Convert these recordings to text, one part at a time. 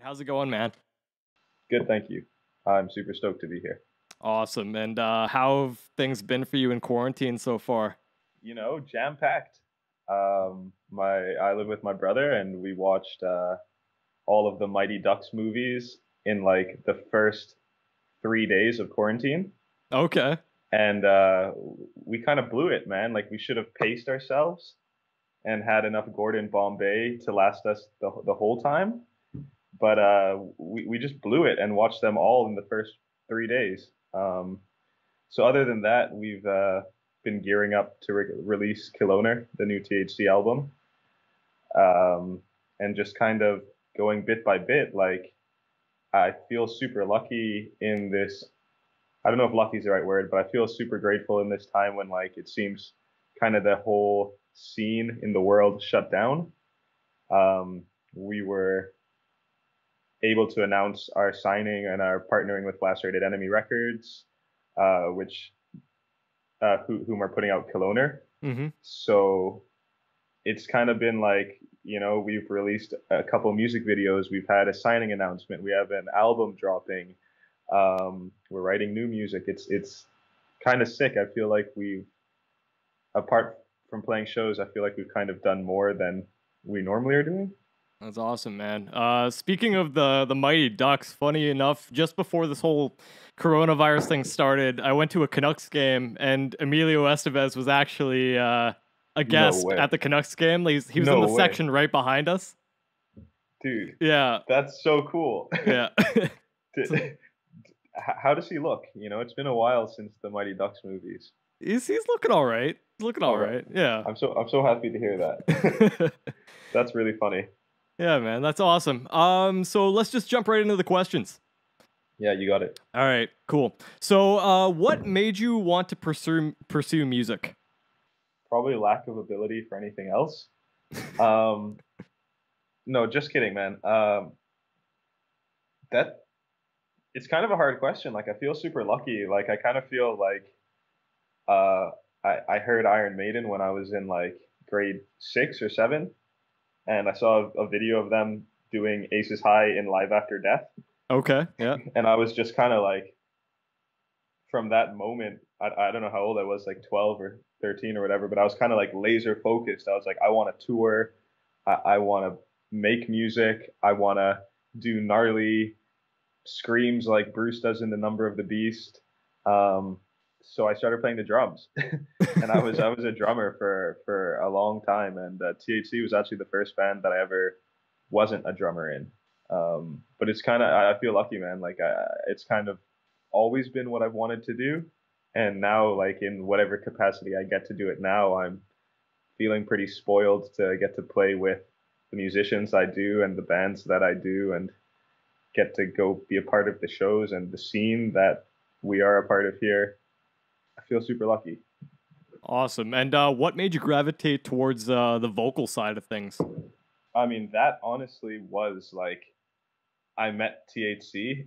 How's it going, man? Good, thank you. I'm super stoked to be here. Awesome. And how have things been for you in quarantine so far? Jam packed. My I live with my brother, and we watched all of the Mighty Ducks movies in like the first 3 days of quarantine, Okay. and we kind of blew it, man. Like we should have paced ourselves and had enough Gordon Bombay to last us the whole time, but we just blew it and watched them all in the first 3 days. So other than that, we've been gearing up to release Kiloner, the new THC album, and just kind of going bit by bit. Like I feel super lucky in this. I don't know if lucky is the right word, but I feel super grateful in this time when like it seems kind of the whole scene in the world shut down. We were able to announce our signing and our partnering with Blast Rated Enemy Records, which whom are putting out Coloner. Mm-hmm. So it's kind of been like, we've released a couple music videos, we've had a signing announcement, we have an album dropping, we're writing new music. It's kind of sick. I feel like we've, apart from playing shows, I feel like we've kind of done more than we normally are doing. That's awesome, man. Speaking of the Mighty Ducks, funny enough, just before this whole coronavirus thing started, I went to a Canucks game, and Emilio Estevez was actually a No guest way. at the Canucks game. He was in No the way. section right behind us. Dude, Yeah, that's so cool. yeah. So How does he look? It's been a while since the Mighty Ducks movies. he's looking all right. He's looking all All right. right. Yeah. I'm so happy to hear that. That's really funny. Yeah, man, that's awesome. So let's just jump right into the questions. Yeah, you got it. All right, cool. So, what made you want to pursue music? Probably lack of ability for anything else. Um, no, just kidding, man. That it's kind of a hard question. Like I feel super lucky. Like I kind of feel like uh, I heard Iron Maiden when I was in like grade 6 or 7, and I saw a video of them doing Aces High in Live After Death, Okay, yeah. and I was just kind of like, from that moment, I don't know how old I was, like 12 or 13 or whatever, but I was kind of like laser focused. I was like, I want to tour, I want to make music, I want to do gnarly screams like Bruce does in The Number of the Beast. Um, so I started playing the drums, and I was a drummer for a long time. And THC was actually the first band that I ever wasn't a drummer in. But it's kind of, I feel lucky, man. Like it's kind of always been what I've wanted to do, and now like in whatever capacity I get to do it now, I'm feeling pretty spoiled to get to play with the musicians I do and the bands that I do, and get to go be a part of the shows and the scene that we are a part of here. I feel super lucky. Awesome. And what made you gravitate towards the vocal side of things? I mean, that honestly was like, I met THC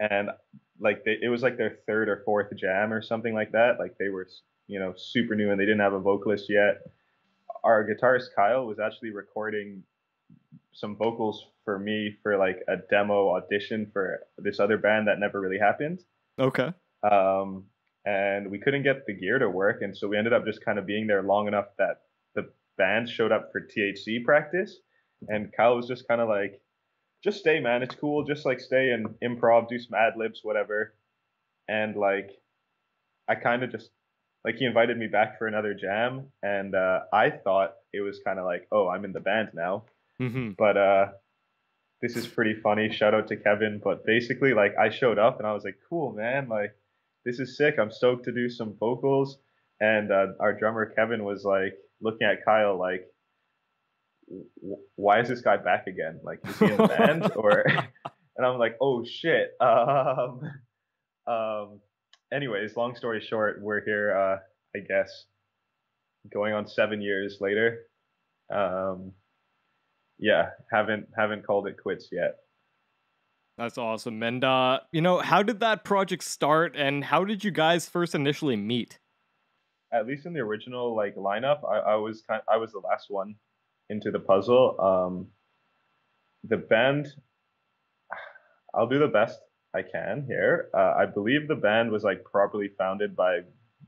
and like it was like their third or fourth jam or something like that. Like they were, super new and they didn't have a vocalist yet. Our guitarist Kyle was actually recording some vocals for me for like a demo audition for this other band that never really happened. Okay. Um, and we couldn't get the gear to work, and so we ended up just kind of being there long enough that the band showed up for THC practice, and Kyle was just kind of like, "Just stay, man. It's cool. Just like stay and improv, do some ad libs, whatever." And like, I kind of just like he invited me back for another jam, and I thought it was kind of like, "Oh, I'm in the band now." Mm-hmm. But this is pretty funny. Shout out to Kevin. But basically, like, I showed up and I was like, cool, man. Like, this is sick. I'm stoked to do some vocals. And our drummer, Kevin, was like looking at Kyle, like, why is this guy back again? Like, is he in the band? Or, and I'm like, oh, shit. Um, anyways, long story short, we're here, I guess, going on 7 years later. Um, yeah, haven't called it quits yet. That's awesome. And how did that project start and how did you guys first initially meet? At least in the original like lineup, I was the last one into the puzzle. The band I'll do the best I can here. I believe the band was like properly founded by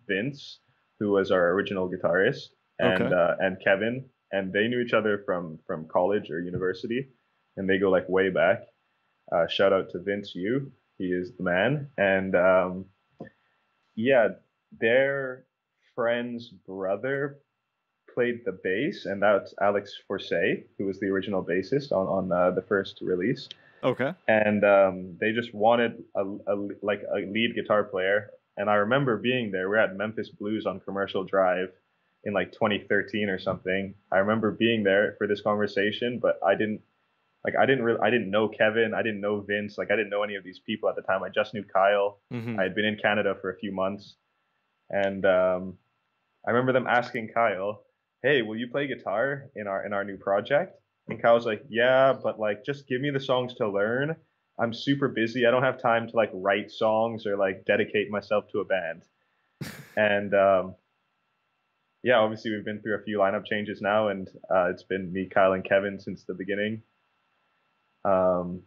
Vince, who was our original guitarist, Okay. and Kevin, and they knew each other from college or university, and they go like way back. Shout out to Vince Yu, he is the man, and yeah, their friend's brother played the bass, and that's Alex Forsay, who was the original bassist on the first release. Okay. And they just wanted like a lead guitar player. And I remember being there. We're at Memphis Blues on Commercial Drive in like 2013 or something. I remember being there for this conversation, but I didn't know Kevin, I didn't know Vince, like I didn't know any of these people at the time. I just knew Kyle. Hmm. I had been in Canada for a few months, and I remember them asking Kyle, "Hey, will you play guitar in our new project?" And Kyle's like, "Yeah, but like just give me the songs to learn. I'm super busy. I don't have time to like write songs or like dedicate myself to a band." And yeah, obviously we've been through a few lineup changes now, and it's been me, Kyle, and Kevin since the beginning. Um,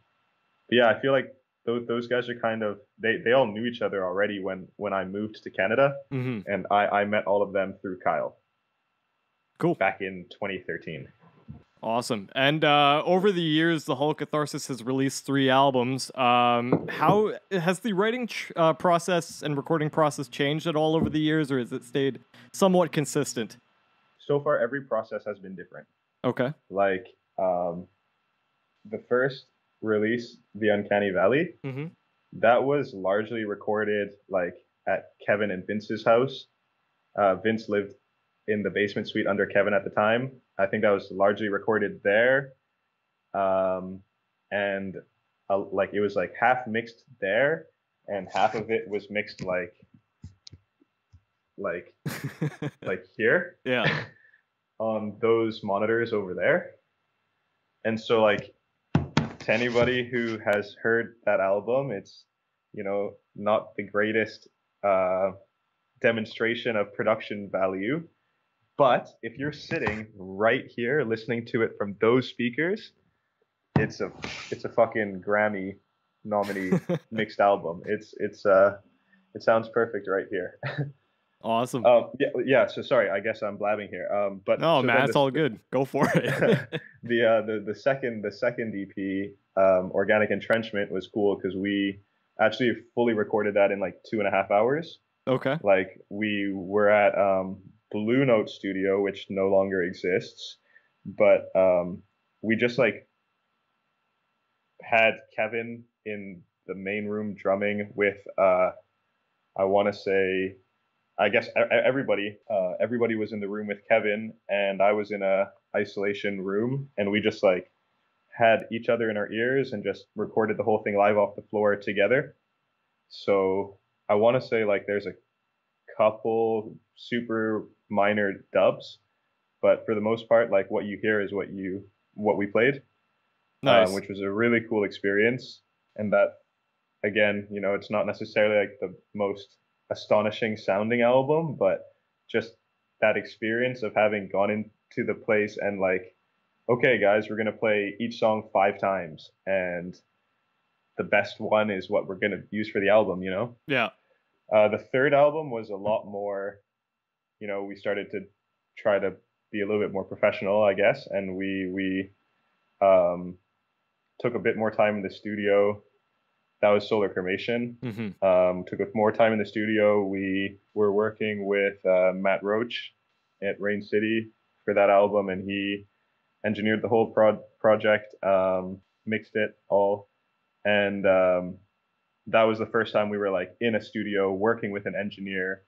but yeah, I feel like those guys are kind of they all knew each other already when I moved to Canada, Hmm. and I met all of them through Kyle Cool. back in 2013. Awesome. And over the years, the whole Catharsis has released 3 albums. How has the writing process and recording process changed at all over the years, or has it stayed somewhat consistent? So far, every process has been different. Okay. Like the first release, The Uncanny Valley, Hmm. that was largely recorded like at Kevin and Vince's house. Vince lived in the basement suite under Kevin at the time. I think that was largely recorded there, and like it was like half mixed there, and half of it was mixed like like here Yeah. on those monitors over there. And so like to anybody who has heard that album, it's not the greatest uh, demonstration of production value. But if you're sitting right here listening to it from those speakers, it's a fucking Grammy nominee mixed album. It sounds perfect right here. Awesome. Yeah. So sorry, I guess I'm blabbing here. But No, so man, then it's all good. Go for it. the second EP, Organic Entrenchment, was cool because we actually fully recorded that in like 2.5 hours. Okay. Like we were at Blue Note Studio, which no longer exists, but we just like had Kevin in the main room drumming with I want to say I guess everybody was in the room with Kevin, and I was in a isolation room, and we just like had each other in our ears and just recorded the whole thing live off the floor together. So I want to say like there's a couple super minor dubs, but for the most part, like what you hear is what we played, Nice. which was a really cool experience. And that again, it's not necessarily like the most astonishing sounding album, but just that experience of having gone into the place and like, okay, guys, we're gonna play each song 5 times, and the best one is what we're gonna use for the album. Yeah. The third album was a lot more, we started to try to be a little bit more professional, I guess, and we um, took a bit more time in the studio. That was Solar Cremation. Hmm. Took more time in the studio. We were working with Matt Roach at Rain City for that album, and he engineered the whole project, mixed it all, and that was the first time we were like in a studio working with an engineer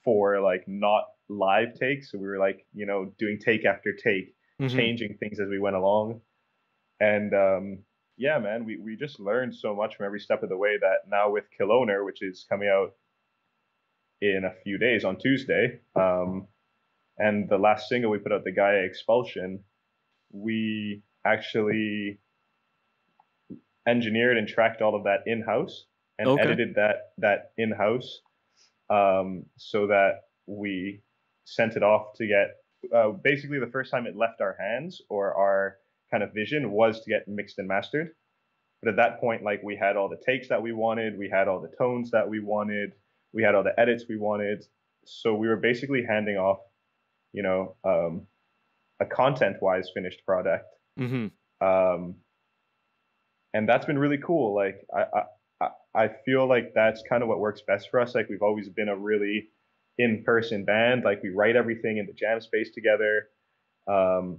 for like not live takes. So we were like, doing take after take, Hmm. changing things as we went along. And yeah, man, we just learned so much from every step of the way that now with Killoner, which is coming out in a few days on Tuesday, and the last single we put out, the Gaia Expulsion, we actually engineered and tracked all of that in house and Okay. edited that in house, so that we sent it off to get basically the first time it left our hands or our kind of vision was to get mixed and mastered. But at that point, like we had all the takes that we wanted, we had all the tones that we wanted, we had all the edits we wanted. So we were basically handing off, you know, a content-wise finished product. Mm-hmm. Um, and that's been really cool. Like I feel like that's kind of what works best for us. Like we've always been a really in-person band. Like we write everything in the jam space together. Um,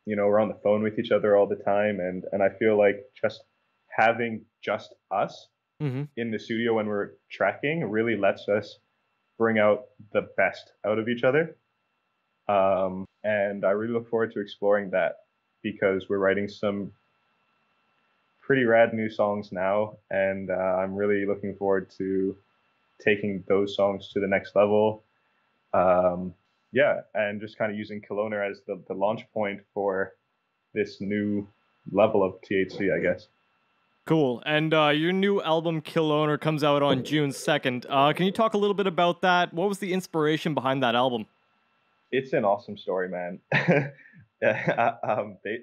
we're on the phone with each other all the time, and I feel like just having just us Mm-hmm. in the studio when we're tracking really lets us bring out the best out of each other. And I really look forward to exploring that because we're writing some pretty rad new songs now, and I'm really looking forward to taking those songs to the next level. Um, yeah, and just kind of using Kelowna as the launch point for this new level of THC, I guess. Cool. And your new album, Kill Owner, comes out on June 2nd. Can you talk a little bit about that? What was the inspiration behind that album? It's an awesome story, man.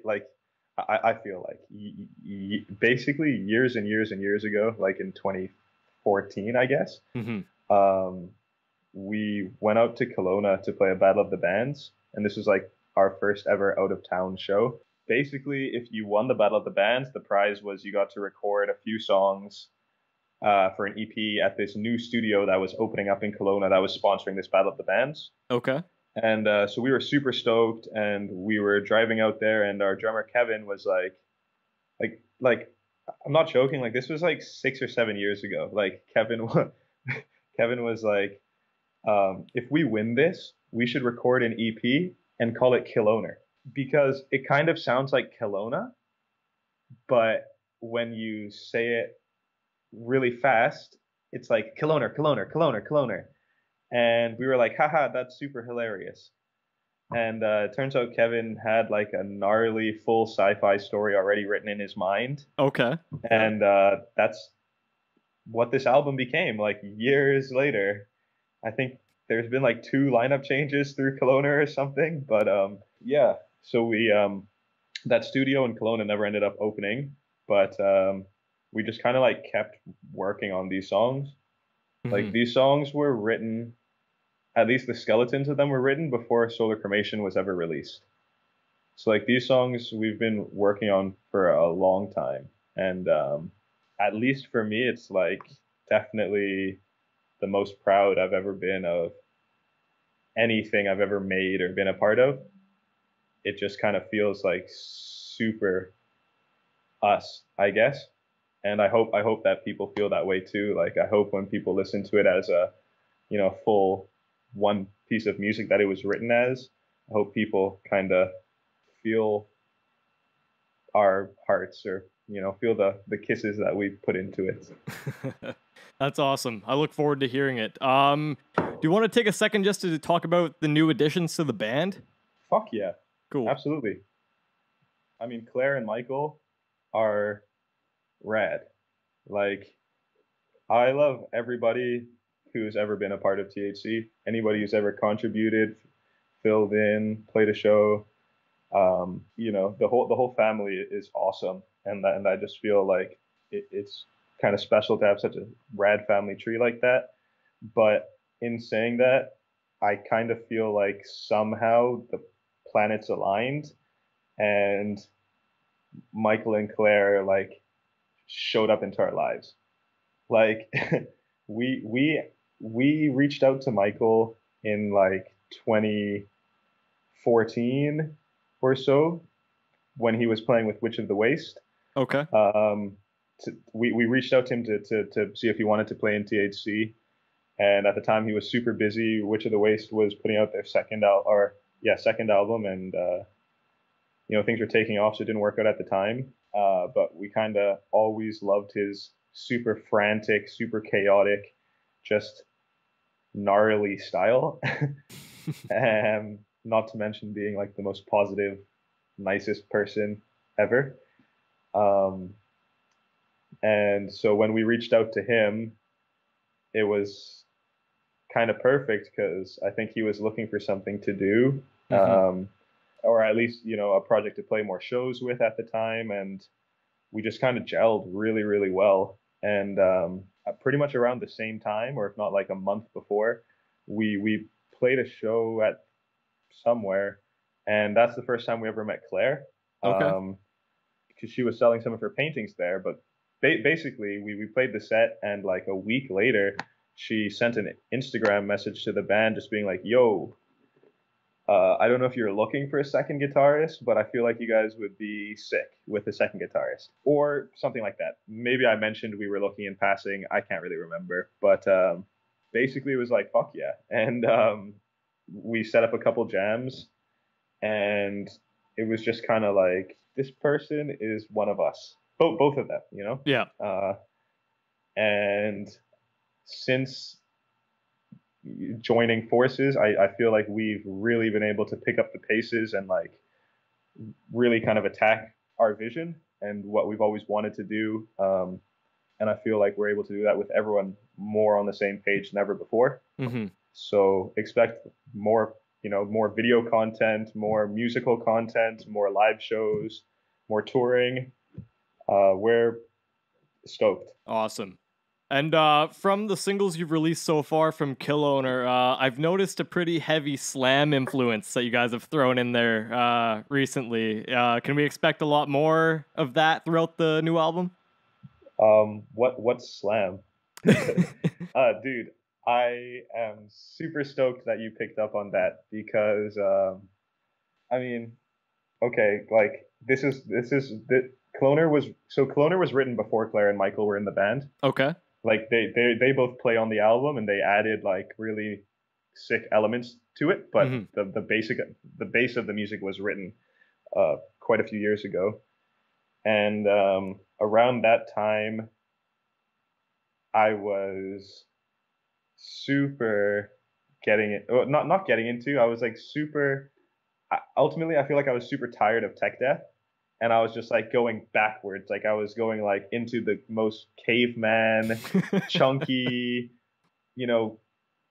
Like I feel like basically years and years and years ago, like in 2014, I guess, Mm-hmm. um, we went out to Kelowna to play a Battle of the Bands, and this was like our first ever out of town show. Basically, if you won the Battle of the Bands, the prize was you got to record a few songs for an EP at this new studio that was opening up in Kelowna that was sponsoring this Battle of the Bands. Okay. And so we were super stoked, and we were driving out there, and our drummer Kevin was like, I'm not joking. Like this was like 6 or 7 years ago. Like Kevin was like, if we win this, we should record an EP and call it Kelowner because it kind of sounds like Kelowna, but when you say it really fast, it's like Kelowner, Kelowner, Kelowner, Kelowner. And we were like, haha, that's super hilarious. And it turns out Kevin had like a gnarly full sci-fi story already written in his mind. Okay. And that's what this album became. Like years later, I think there's been like two lineup changes through Kelowna or something. But yeah, so we that studio in Kelowna never ended up opening, but we just kind of like kept working on these songs. Like Mm-hmm. these songs were written, at least the skeletons of them were written before Solar Cremation was ever released. So like these songs we've been working on for a long time, and at least for me, it's like definitely the most proud I've ever been of anything I've ever made or been a part of. It just kind of feels like super us, I guess. And I hope that people feel that way too. Like I hope when people listen to it as a, full one piece of music that it was written as, I hope people kind of feel our hearts or feel the kisses that we put into it. That's awesome. I look forward to hearing it. Do you want to take a second just to talk about the new additions to the band? Fuck yeah, Cool. absolutely. I mean, Claire and Michael are rad. Like I love everybody who's ever been a part of THC. Anybody who's ever contributed, filled in, played a show. The whole family is awesome, and I just feel like it's kind of special to have such a rad family tree like that. But in saying that, I kind of feel like somehow the planets aligned, and Michael and Claire like showed up into our lives. Like we we we reached out to Michael in like 2014 or so when he was playing with Witch of the Waste. Okay. We reached out to him to see if he wanted to play in THC, and at the time he was super busy. Witch of the Waste was putting out their second album, and things were taking off, so it didn't work out at the time. But we kind of always loved his super frantic, super chaotic, just gnarly style. Not to mention being like the most positive, nicest person ever. Um, and so when we reached out to him, it was kind of perfect because I think he was looking for something to do, Mm-hmm. or at least a project to play more shows with at the time. And we just kind of gelled really, really well. And pretty much around the same time, or if not like a month before, we played a show at somewhere, and that's the first time we ever met Claire. Okay. Because she was selling some of her paintings there. But basically, we played the set, and like a week later, she sent an Instagram message to the band just being like, "Yo, I don't know if you're looking for a second guitarist, but I feel like you guys would be sick with a second guitarist," or something like that. Maybe I mentioned we were looking in passing. I can't really remember, but basically it was like, fuck yeah. And we set up a couple jams, and it was just kind of like, this person is one of us. Both of them, you know? Yeah. And since joining forces, I feel like we've really been able to pick up the paces and like really kind of attack our vision and what we've always wanted to do. And I feel like we're able to do that with everyone more on the same page than ever before. Mm-hmm. So expect more, more video content, more musical content, more live shows, more touring. We're stoked. Awesome. And from the singles you've released so far from Kill Owner, I've noticed a pretty heavy slam influence that you guys have thrown in there recently. Can we expect a lot more of that throughout the new album? What's slam? Dude, I am super stoked that you picked up on that because I mean, okay, like Cloner was written before Claire and Michael were in the band. Okay. Like they both play on the album, and they added like really sick elements to it, but Mm-hmm. the base of the music was written quite a few years ago. And around that time I was super getting it, well, not getting into, I was like super, ultimately I feel like I was super tired of tech death, and I was just like going backwards. Like I was going like into the most caveman, chunky,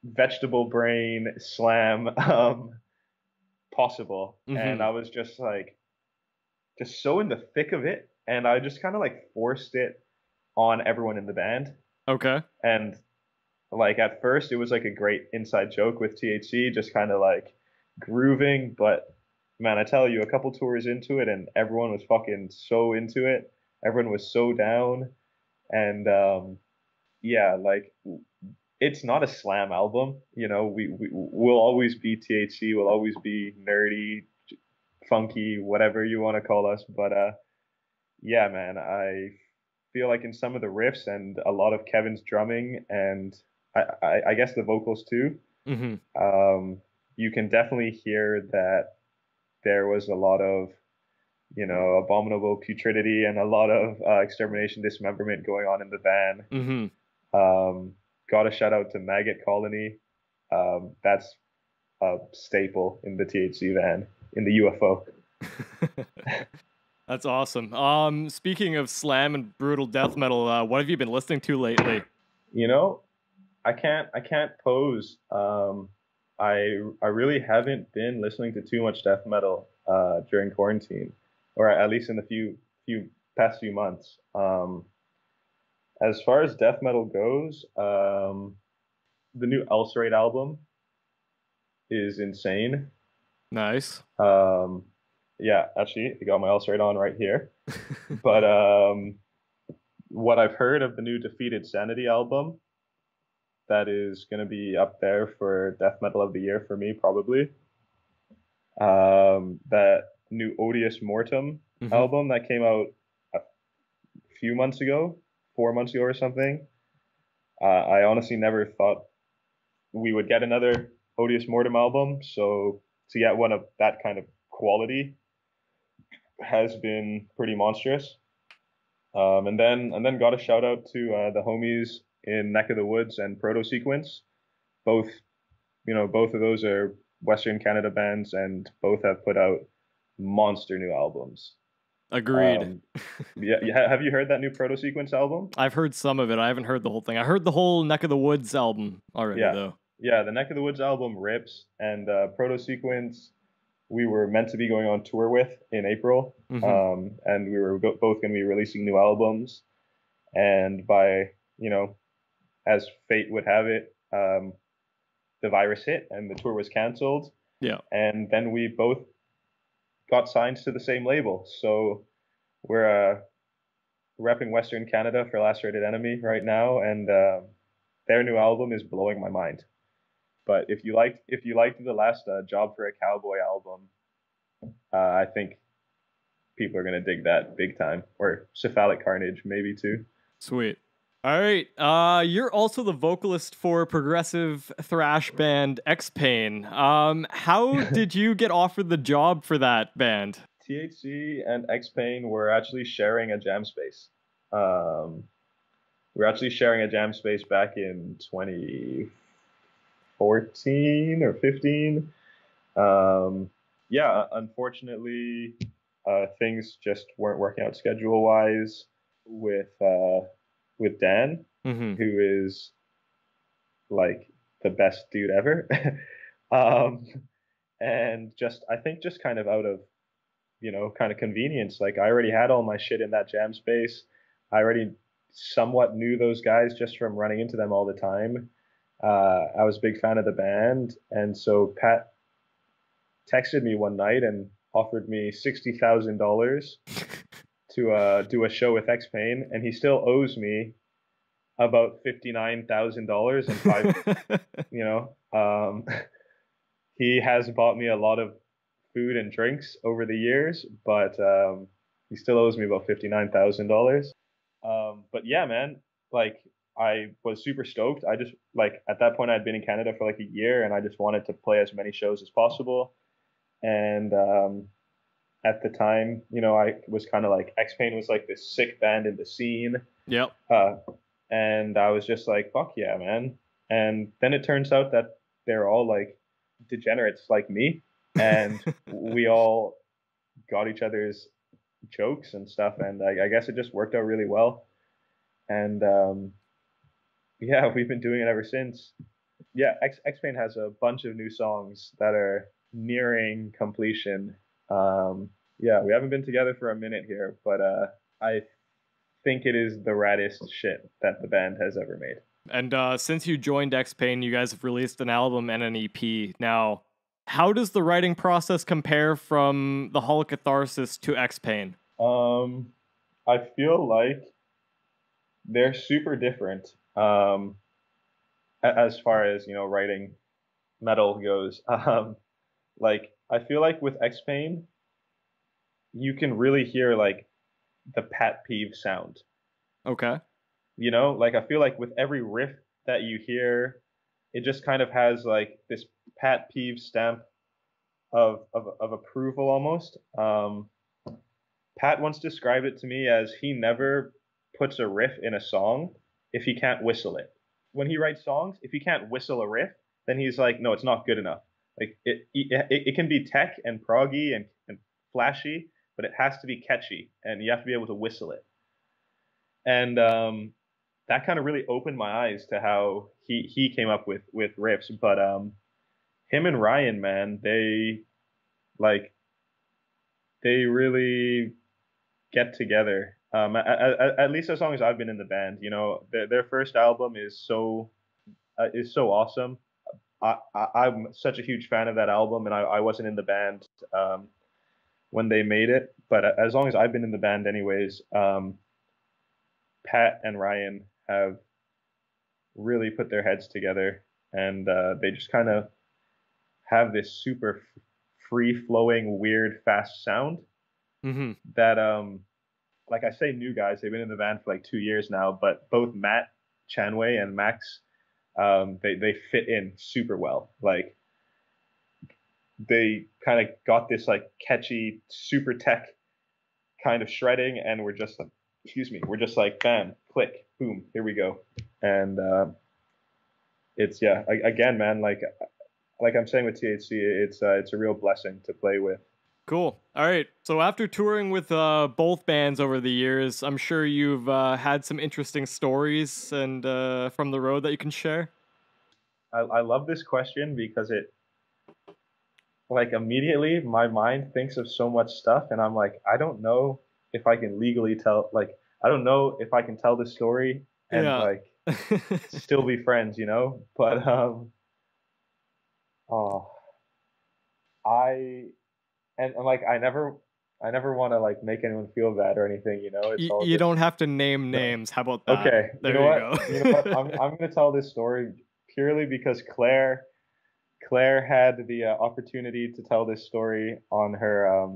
vegetable brain slam possible. And Mm-hmm. I was just like, just so in the thick of it. And I just kind of like forced it on everyone in the band. Okay. And like at first, it was like a great inside joke with THC, just kind of like grooving. But man, I tell you, a couple tours into it, and everyone was fucking so into it. Everyone was so down. And yeah, like it's not a slam album. We'll always be THC, we'll always be nerdy, funky, whatever you want to call us. But yeah, man, I feel like in some of the riffs and a lot of Kevin's drumming, and I guess the vocals too, Mm-hmm. you can definitely hear that there was a lot of, abominable putridity and a lot of extermination, dismemberment going on in the van. Mm-hmm. Got a shout out to Maggot Colony. That's a staple in the THC van, in the UFO. That's awesome. Speaking of slam and brutal death metal, what have you been listening to lately? You know, I can't pose. I really haven't been listening to too much death metal during quarantine, or at least in the past few months. As far as death metal goes, the new Ulcerate album is insane. Nice. Yeah, actually, I got my Ulcerate on right here. But what I've heard of the new Defeated Sanity album, that is going to be up there for death metal of the year for me, probably. That new Odious Mortem Mm-hmm. album that came out a few months ago, 4 months ago or something. I honestly never thought we would get another Odious Mortem album, so to get one of that kind of quality has been pretty monstrous. And then got a shout out to the homies in Neck of the Woods and Proto Sequence. Both, both of those are Western Canada bands, and both have put out monster new albums. Agreed. Um, yeah, have you heard that new Proto Sequence album? I've heard some of it. I haven't heard the whole thing. I heard the whole Neck of the Woods album already, Yeah, though. yeah, the Neck of the Woods album rips, and Proto Sequence we were meant to be going on tour with in April, Mm-hmm. and we were both going to be releasing new albums. And by, you know, as fate would have it, the virus hit and the tour was canceled. Yeah. And then we both got signed to the same label. So we're repping Western Canada for Lacerated Enemy right now, and their new album is blowing my mind. But if you liked the last Job for a Cowboy album, I think people are gonna dig that big time. Or Cephalic Carnage maybe too. Sweet. All right. You're also the vocalist for progressive thrash band Expain. How did you get offered the job for that band? THC and Expain were actually sharing a jam space. We were actually sharing a jam space back in 2014 or 15. Yeah, unfortunately, things just weren't working out schedule wise with Dan, Mm-hmm. who is like the best dude ever. um, and just I think just kind of out of kind of convenience. Like I already had all my shit in that jam space. I already somewhat knew those guys just from running into them all the time. I was a big fan of the band, and so Pat texted me one night and offered me $60,000 to do a show with X Pain, and he still owes me about $59,000 and five. You know, he has bought me a lot of food and drinks over the years, but he still owes me about $59,000. But yeah, man, like I was super stoked. I just like at that point I'd been in Canada for like a year, and I just wanted to play as many shows as possible. And at the time, I was kind of like X Pain was like this sick band in the scene, Yep. uh, and I was just like, fuck yeah, man. And then it turns out that they're all like degenerates like me, and we all got each other's jokes and stuff, and I guess it just worked out really well. And yeah, we've been doing it ever since. Yeah, X Pain has a bunch of new songs that are nearing completion. Yeah, we haven't been together for a minute here, but I think it is the raddest shit that the band has ever made. And since you joined Expain, you guys have released an album and an EP. Now, how does the writing process compare from the Hallowed Catharsis to Expain? I feel like they're super different. As far as writing metal goes. Like I feel like with X Pain, you can really hear like the Pat Peeve sound. Okay. Like I feel like with every riff that you hear, it just kind of has like this Pat Peeve stamp of approval almost. Pat once described it to me as he never puts a riff in a song if he can't whistle it. When he writes songs, if he can't whistle a riff, then he's like, no, it's not good enough. Like it can be tech and proggy and flashy, but it has to be catchy, and you have to be able to whistle it. And that kind of really opened my eyes to how he came up with riffs. But him and Ryan, man, like they really get together. At least as long as I've been in the band, their first album is so awesome. I'm such a huge fan of that album, and I wasn't in the band when they made it, but as long as I've been in the band, anyways, Pat and Ryan have really put their heads together, and they just kind of have this super free flowing, weird, fast sound Mm-hmm. that like I say, new guys, they've been in the band for like 2 years now, but both Matt Chanway and Max, they fit in super well. Like they kind of got this like catchy, super tech kind of shredding, and we're just like, excuse me, we're just like bam, click, boom, here we go. And it's yeah, again, man, like I'm saying with THC, it's a real blessing to play with. Cool. All right. So after touring with both bands over the years, I'm sure you've had some interesting stories and from the road that you can share. I love this question because it like immediately my mind thinks of so much stuff, and I'm like, I don't know if I can legally tell, like, I don't know if I can tell this story and Yeah. like still be friends, you know? But oh, I and like I never want to like make anyone feel bad or anything, you know? It's all You just don't have to name no. names. How about that? Okay, you know There you what? go. You know what? I'm gonna tell this story purely because Claire had the opportunity to tell this story on her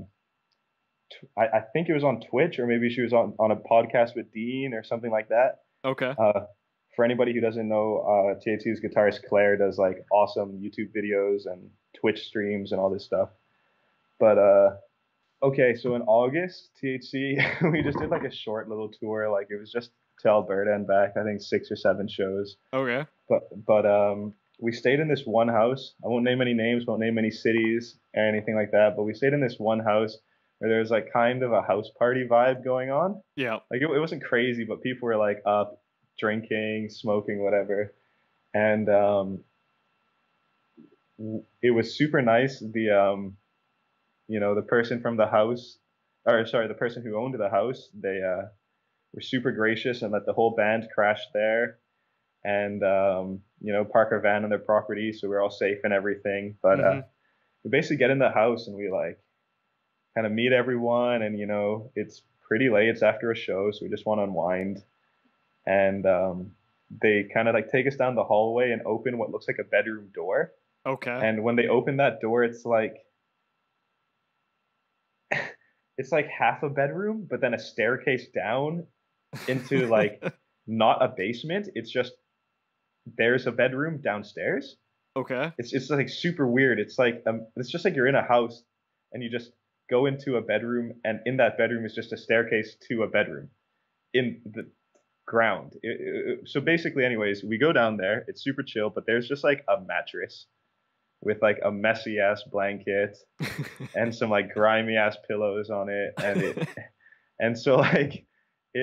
I think it was on Twitch, or maybe she was on a podcast with Dean or something like that. Okay. For anybody who doesn't know, THC's guitarist Claire does like awesome YouTube videos and Twitch streams and all this stuff. But okay, so in August, THC we just did like a short little tour. Like it was just to Alberta and back. I think 6 or 7 shows. Okay. But we stayed in this one house. I won't name any names, won't name any cities or anything like that. But we stayed in this one house where there was like kind of a house party vibe going on. Yeah. Like it wasn't crazy, but people were like up, drinking, smoking, whatever. And it was super nice. The person from the house, or sorry, the person who owned the house, they were super gracious and let the whole band crash there and park our van on their property, so we're all safe and everything. But Mm-hmm. we basically get in the house and we like kind of meet everyone, and it's pretty late. It's after a show, so we just want to unwind. And they kind of like take us down the hallway and open what looks like a bedroom door. Okay. And when they open that door, it's like half a bedroom, but then a staircase down into like not a basement. It's just there's a bedroom downstairs. Okay. It's like super weird. It's just like you're in a house and you just go into a bedroom, and in that bedroom is just a staircase to a bedroom in the ground. So basically, anyways, we go down there. It's super chill, but there's just like a mattress with like a messy ass blanket and some like grimy ass pillows on it, and so like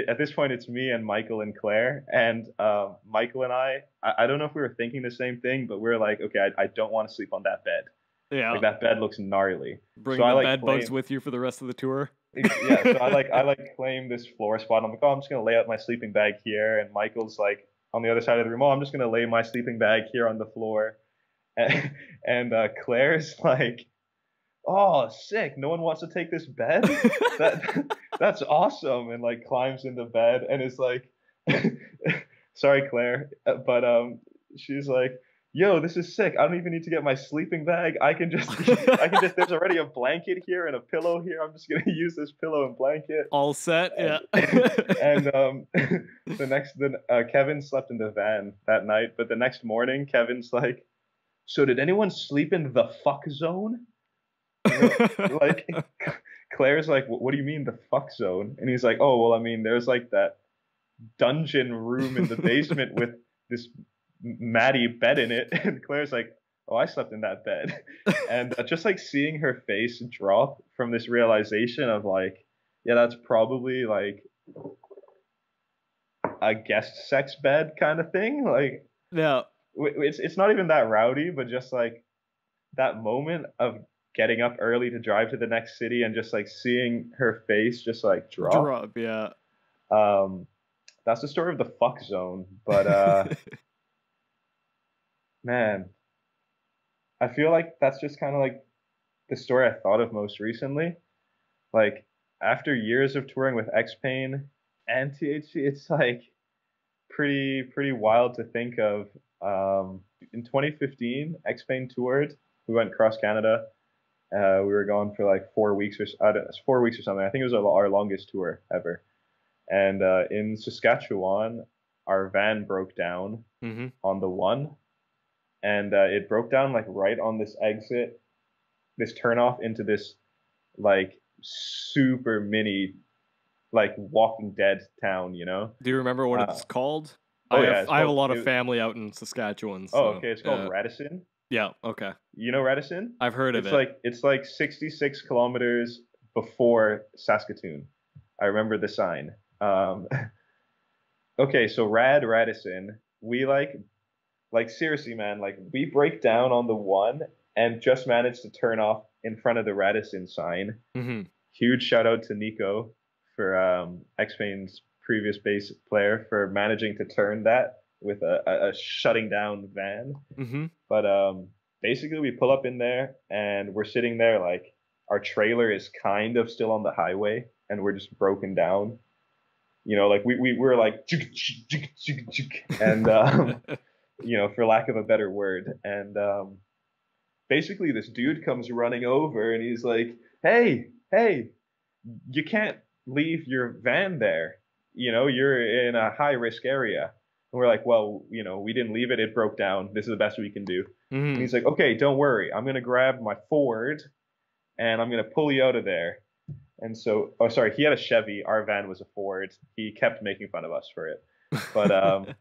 at this point it's me and Michael and Claire, and Michael and I don't know if we were thinking the same thing, but we are like, okay, I don't want to sleep on that bed. Yeah. Like that bed looks gnarly. So Bring I the like bed bugs claim with you for the rest of the tour. yeah, so I like claim this floor spot. I'm like, oh, I'm just gonna lay out my sleeping bag here, and Michael's like on the other side of the room. Oh, I'm just gonna lay my sleeping bag here on the floor, and Claire's like, oh, sick. No one wants to take this bed. That's awesome. And like climbs into bed and is like, sorry, Claire, but she's like, yo, this is sick. I don't even need to get my sleeping bag. I can just. There's already a blanket here and a pillow here. I'm just gonna use this pillow and blanket. All set. And Yeah. and Kevin slept in the van that night, but the next morning Kevin's like, so did anyone sleep in the fuck zone? Like Claire's like, what do you mean the fuck zone? And he's like, oh well, I mean, there's like that dungeon room in the basement with this Maddie bed in it. And Claire's like, oh, I slept in that bed. And just like seeing her face drop from this realization of like, yeah, that's probably like a guest sex bed kind of thing. Like Yeah. it's not even that rowdy, but just like that moment of getting up early to drive to the next city and just like seeing her face just like drop. Drop. Yeah. Um, that's the story of the fuck zone. But man, I feel like that's just kind of like the story I thought of most recently. Like after years of touring with Expain and THC, it's like pretty wild to think of. In 2015, Expain toured. We went across Canada. We were gone for like 4 weeks or 4 weeks or something. I think it was our longest tour ever. And in Saskatchewan, our van broke down Mm-hmm. on the one, and it broke down like right on this exit, this turnoff into this like super mini, like Walking Dead town, you know? Do you remember what Uh, it's called? oh I yeah, have it's I have a called. lot of family out in Saskatchewan, Oh, so okay, it's called yeah. Radisson. Yeah. Okay. You know Radisson? I've heard of It's it. like it's like 66 kilometers before Saskatoon. I remember the sign. Okay, so Radisson, we like seriously, man, like we break down on the one, and just managed to turn off in front of the Radisson sign. Hmm. Huge shout out to Nico for Expain's previous bass player for managing to turn that with a shutting down van. Hmm. But basically, we pull up in there and we're sitting there like our trailer is kind of still on the highway and we're just broken down. You know, like we were like, and you know, for lack of a better word, and basically this dude comes running over and he's like, hey, you can't leave your van there. You know, you're in a high risk area. And we're like, well, you know, we didn't leave it. It broke down. This is the best we can do. And Hmm. he's like, okay, don't worry. I'm going to grab my Ford and I'm going to pull you out of there. And so, oh, sorry, he had a Chevy. Our van was a Ford. He kept making fun of us for it. But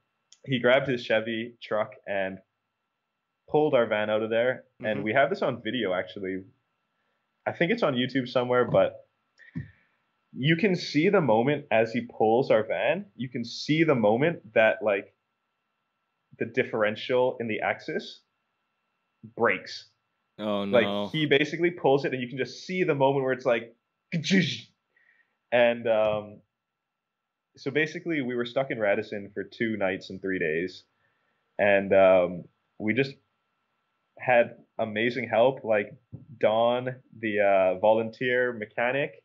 he grabbed his Chevy truck and pulled our van out of there. And Hmm. we have this on video, actually. I think it's on YouTube somewhere, but you can see the moment as he pulls our van. You can see the moment that like the differential in the axis breaks. Oh Like no. he basically pulls it, and you can just see the moment where it's like, and so basically we were stuck in Radisson for 2 nights and 3 days, and we just had amazing help, like Don, the volunteer mechanic,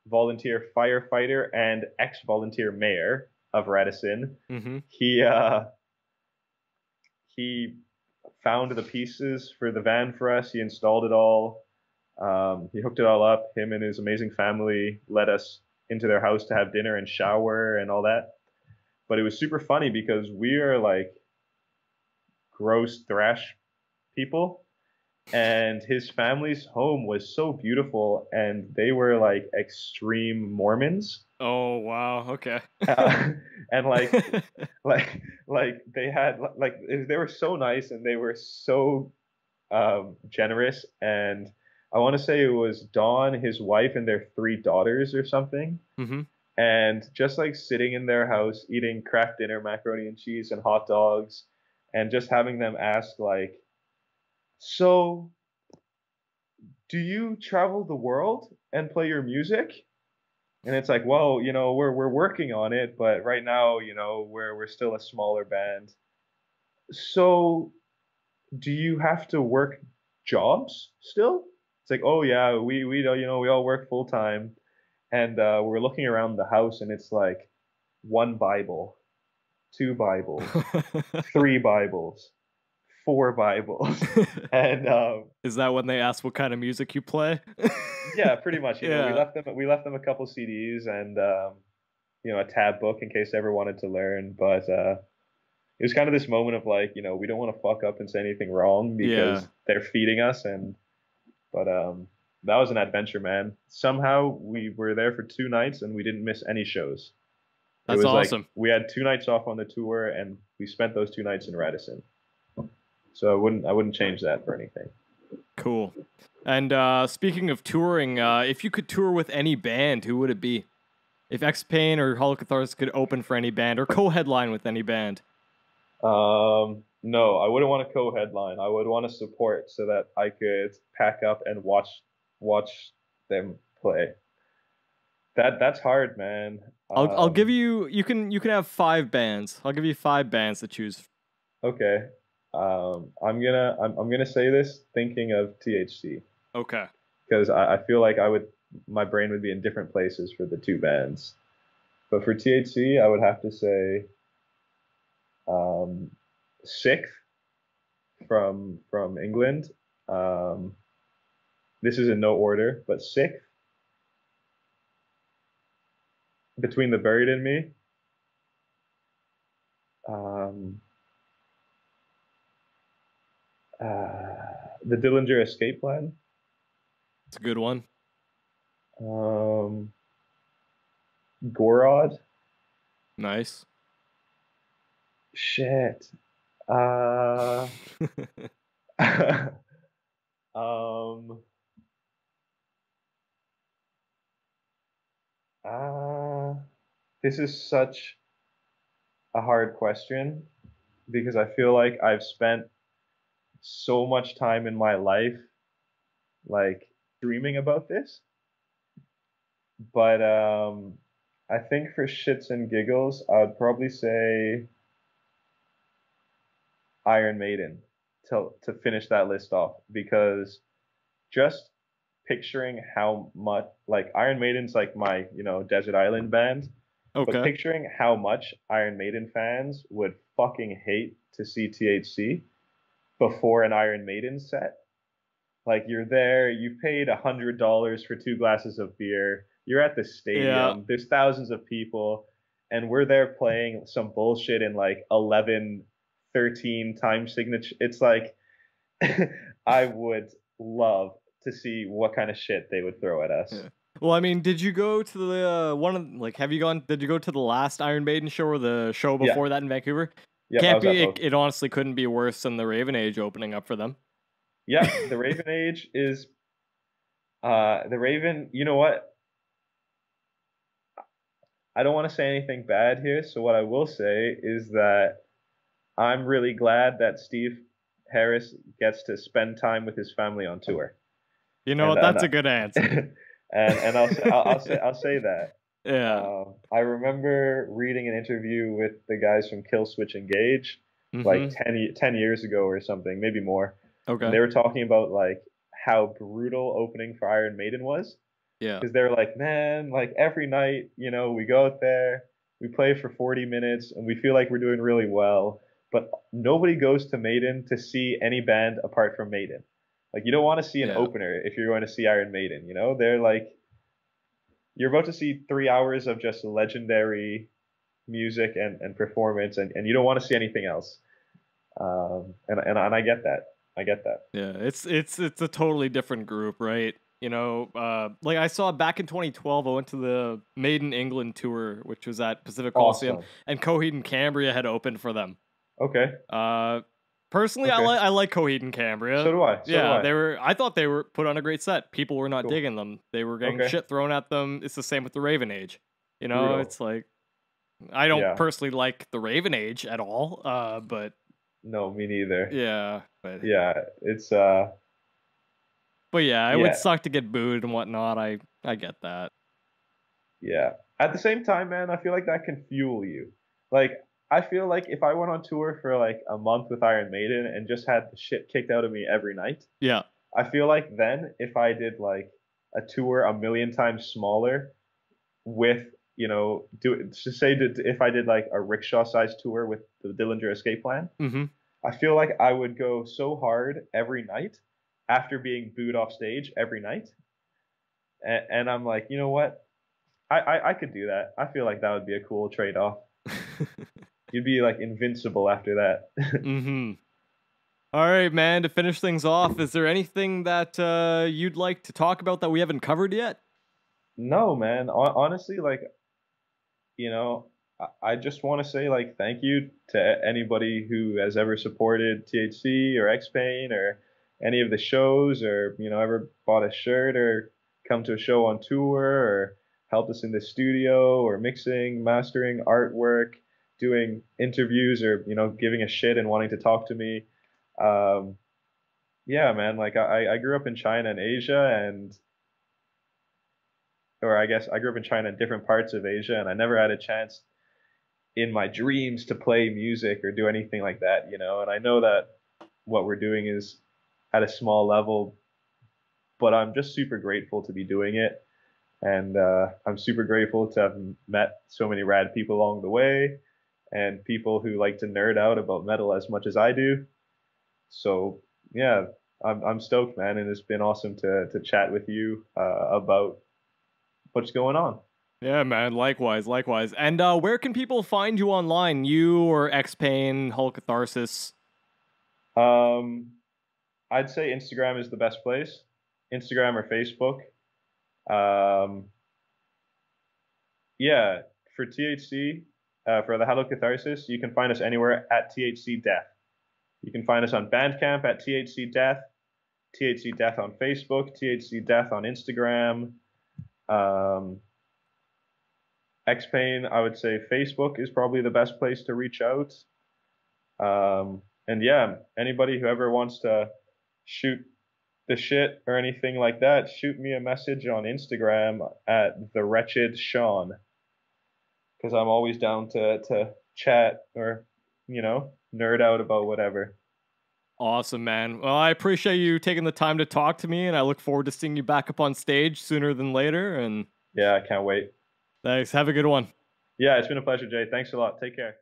volunteer firefighter, and ex-volunteer mayor of Radisson. Hmm. He found the pieces for the van for us. He installed it all. He hooked it all up. Him and his amazing family led us into their house to have dinner and shower and all that. But it was super funny because we are like gross thrash people, and his family's home was so beautiful, and they were like extreme Mormons. Oh wow. Okay. Uh, and like they had like they were so nice and they were so generous. And I want to say it was Dawn, his wife, and their 3 daughters or something. Hmm. And just like sitting in their house eating craft dinner, macaroni and cheese and hot dogs, and just having them ask like, so do you travel the world and play your music? And it's like, well, you know, we're working on it, but right now, you know, we're still a smaller band. So do you have to work jobs still? It's like, oh yeah, we don't, you know, we all work full time, and we're looking around the house, and it's like 1 Bible, 2 Bibles, 3 Bibles, 4 Bibles, and Is that when they ask what kind of music you play? yeah, pretty much. You know, Yeah. we left them a couple CDs and you know, a tab book in case they ever wanted to learn, but it was kind of this moment of like, you know, we don't want to fuck up and say anything wrong Yeah. because they're feeding us. And but that was an adventure, man. Somehow we were there for 2 nights and we didn't miss any shows. It That's was like awesome. we had 2 nights off on the tour and we spent those 2 nights in Radisson. So I wouldn't change that for anything. Cool. And speaking of touring, if you could tour with any band, who would it be? If Expain or Hallowed Catharsis could open for any band or co-headline with any band. No, I wouldn't want to co-headline. I would want to support so that I could pack up and watch them play. That's hard, man. I'll give you you can have 5 bands. I'll give you 5 bands to choose. Okay. I'm gonna say this thinking of THC Okay. because I feel like I would my brain would be in different places for the 2 bands. But for THC, I would have to say um, Sixth from England. Um, this is in no order, but Sixth, Between the Buried and Me, um, the Dillinger Escape Plan, It's a good one. um, Gorod. Nice. Shit. Uh, um, uh, this is such a hard question because I feel like I've spent so much time in my life like dreaming about this, but I think for shits and giggles, I would probably say Iron Maiden to finish that list off, because just picturing how much like Iron Maiden's like my, desert island band, but Okay. picturing how much Iron Maiden fans would fucking hate to see THC before an Iron Maiden set. Like you're there, you've paid $100 for 2 glasses of beer, you're at the Yeah. stadium, there's thousands of people, and we're there playing some bullshit in like 11, 13 time signature. It's like I would love to see what kind of shit they would throw at us. Yeah. Well, I mean, did you go to the one of like have you gone did you go to the last Iron Maiden show or the show Yeah, before that in Vancouver? yep, I Can't was at be it, both. it honestly couldn't be worse than the Raven Age opening up for them. Yeah, the Raven Age is the Raven. You know what? I don't want to say anything bad here, so what I will say is that I'm really glad that Steve Harris gets to spend time with his family on tour, You know and what? and That's a good answer. I'll say that. Yeah. I remember reading an interview with the guys from Killswitch Engage like Mm-hmm. 10 years ago or something, maybe more, and Okay. they were talking about like how brutal opening for Iron Maiden was, Yeah. because they were like, man, like every night, we go out there, we play for 40 minutes, and we feel like we're doing really well. But nobody goes to Maiden to see any band apart from Maiden. Like, you don't want to see an Yeah. opener if you're going to see Iron Maiden. They're like, you're about to see 3 hours of just legendary music and performance, and you don't want to see anything else. And I get that. I get that. Yeah, it's a totally different group, right? Like I saw back in 2012, I went to the Made in England tour, which was at Pacific Coliseum, Awesome. and Coheed and Cambria had opened for them. Okay. Uh, Personally, Okay. I like Coheed and Cambria. So do I. So do Yeah, I. I thought they were put on a great set. People were not Cool. digging them. They were getting Okay. shit thrown at them. It's the same with the Raven Age. Brutal. It's like I don't Yeah. personally like the Raven Age at all. But No, me neither. yeah, but Yeah, it's yeah, it would yeah, suck to get booed and whatnot. I get that. yeah. At the same time, man, I feel like that can fuel you. Like I feel like if I went on tour for like a month with Iron Maiden and just had the shit kicked out of me every night, Yeah. I feel like then if I did like a tour a million times smaller with, if I did like a rickshaw sized tour with the Dillinger Escape Plan, Mm-hmm. I feel like I would go so hard every night after being booed off stage every night. And I'm like, you know what? I could do that. I feel like that would be a cool trade off. You'd be like invincible after that. Mm-hmm. All right, man. To finish things off, is there anything that you'd like to talk about that we haven't covered yet? No, man. Honestly, like, you know, I just want to say like thank you to anybody who has ever supported THC or Expain or any of the shows, or ever bought a shirt or come to a show on tour or helped us in the studio or mixing, mastering, artwork, doing interviews, or giving a shit and wanting to talk to me. Um, yeah, man. Like I grew up in China and Asia, or I guess I grew up in China and different parts of Asia, and I never had a chance in my dreams to play music or do anything like that. And I know that what we're doing is at a small level, but I'm just super grateful to be doing it. And I'm super grateful to have met so many rad people along the way, and people who like to nerd out about metal as much as I do. So yeah, I'm stoked, man, and it's been awesome to chat with you about what's going on. Yeah, man. Likewise, likewise. And where can people find you online? You or Xpain, Hulk Catharsis? Um, I'd say Instagram is the best place. Instagram or Facebook. Um, yeah, for THC, for the Hallowed Catharsis, you can find us anywhere at THC Death. You can find us on Bandcamp at THC Death, THC Death on Facebook, THC Death on Instagram. Um, Xpain, I would say Facebook is probably the best place to reach out. And yeah, anybody who ever wants to shoot the shit or anything like that, shoot me a message on Instagram at the wretched Sean, because I'm always down to chat or nerd out about whatever. Awesome, man. Well, I appreciate you taking the time to talk to me, and I look forward to seeing you back up on stage sooner than later. And Yeah, I can't wait. thanks. Have a good one. Yeah, it's been a pleasure, Jay. Thanks a lot. Take care.